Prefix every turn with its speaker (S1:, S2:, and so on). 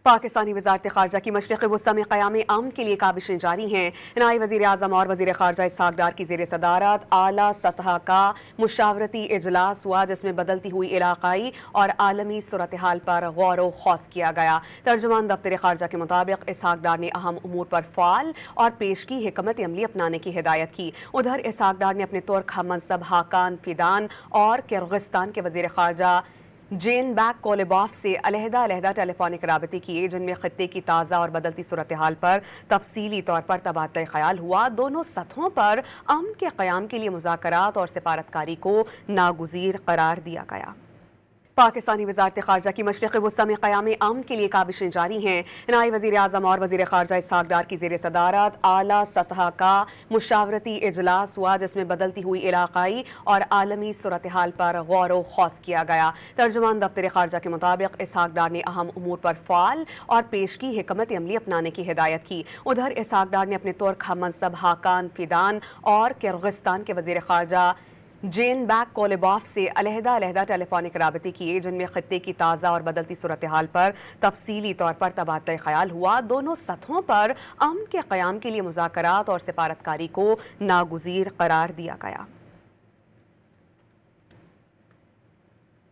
S1: پاکستانی وزارت خارجہ کی مشرق وسطی میں قیام امن کے لیے کاوشیں جاری ہیں۔ نائب وزیر اعظم اور وزیر خارجہ اسحاق ڈار کی زیر صدارت اعلیٰ سطح کا مشاورتی اجلاس ہوا، جس میں بدلتی ہوئی علاقائی اور عالمی صورتحال پر غور و خوض کیا گیا۔ ترجمان دفتر خارجہ کے مطابق اسحاق ڈار نے اہم امور پر فعال اور پیشگی حکمت عملی اپنانے کی ہدایت کی۔ ادھر اسحاق ڈار نے اپنے ترک ہم منصب حاکان فیدان اور کرغستان کے وزیر خارجہ جین بیک کولیباف سے علیحدہ ٹیلی فونک رابطے کیے، جن میں خطے کی تازہ اور بدلتی صورتحال پر تفصیلی طور پر تبادلہ خیال ہوا۔ دونوں سطحوں پر امن کے قیام کے لیے مذاکرات اور سفارتکاری کو ناگزیر قرار دیا گیا۔ پاکستانی وزارت خارجہ کی مشرق وسطی میں قیام امن کے لیے کاوشیں جاری ہیں۔ نائب وزیر اعظم اور وزیر خارجہ اسحاق ڈار کی زیر صدارت اعلیٰ سطح کا مشاورتی اجلاس ہوا، جس میں بدلتی ہوئی علاقائی اور عالمی صورتحال پر غور و خوض کیا گیا۔ ترجمان دفتر خارجہ کے مطابق اسحاق ڈار نے اہم امور پر فعال اور پیشگی حکمت عملی اپنانے کی ہدایت کی۔ ادھر اسحاق ڈار نے اپنے ترک ہم منصب حاکان فیدان اور کرغستان کے وزیر خارجہ جین بیک کولیباف سے علیحدہ ٹیلی فونک رابطے کیے، جن میں خطے کی تازہ اور بدلتی صورتحال پر تفصیلی طور پر تبادلہ خیال ہوا۔ دونوں سطحوں پر امن کے قیام کے لیے مذاکرات اور سفارتکاری کو ناگزیر قرار دیا گیا۔